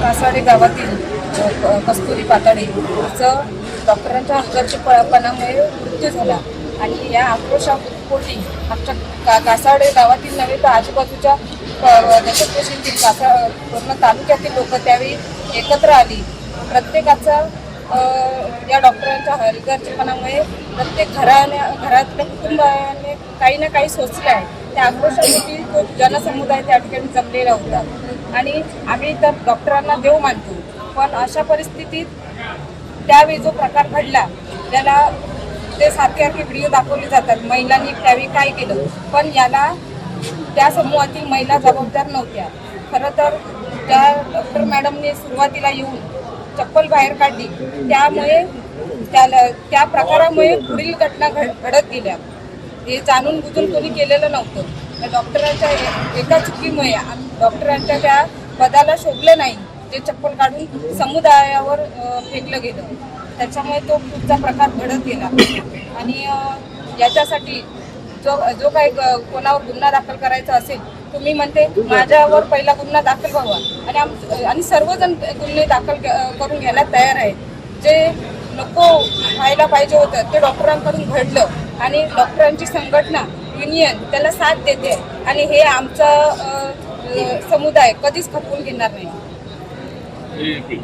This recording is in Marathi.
कासाडे गावातील कस्तुरी पाताडे हिचं डॉक्टरांच्या हलगर्जीपणामुळे मृत्यू झाला आणि या आक्रोशापोटी आमच्या कासाडे गावातील नव्हे तर आजूबाजूच्या दशकोशींतील पूर्ण तालुक्यातील लोक त्यावेळी एकत्र आली. प्रत्येकाचा या डॉक्टरांच्या हलगर्जीपणामुळे प्रत्येक घरातल्या कुटुंबाने काही ना काही सोचलं आहे. त्या आक्रोशापोटी तो जनसमुदाय त्या ठिकाणी जमलेला होता आणि आम्ही तर डॉक्टरांना देव मानतो, पण अशा परिस्थितीत त्यावेळी जो प्रकार घडला त्याला ते सारखे व्हिडिओ दाखवले जातात. महिलांनी त्यावेळी काय केलं, पण याला त्या समूहातील महिला जबाबदार नव्हत्या. खरं तर त्या डॉक्टर मॅडमने सुरुवातीला येऊन चप्पल बाहेर काढली, त्यामुळे त्या प्रकारामुळे पुढील घटना घडत गेल्या. हे जाणून बुजून कोणी केलेलं नव्हतं. त्या डॉक्टरांच्या एका चुकीमुळे डॉक्टरांच्या त्या पदाला शोभलं नाही, ते चप्पल काढून समुदायावर फेकलं गेलं. त्याच्यामुळे तो पुढचा प्रकार घडत गेला आणि याच्यासाठी जो काही कोणावर गुन्हा दाखल करायचा असेल, तुम्ही म्हणते माझ्यावर पहिला गुन्हा दाखल व्हावा आणि सर्वजण गुन्हे दाखल करून घ्यायला तयार आहे. जे नको व्हायला पाहिजे होतं ते डॉक्टरांकडून घडलं आणि डॉक्टरांची संघटना युनियन त्याला साथ देते आणि हे आमचा समुदाय कधीच खपवून घेणार नाही.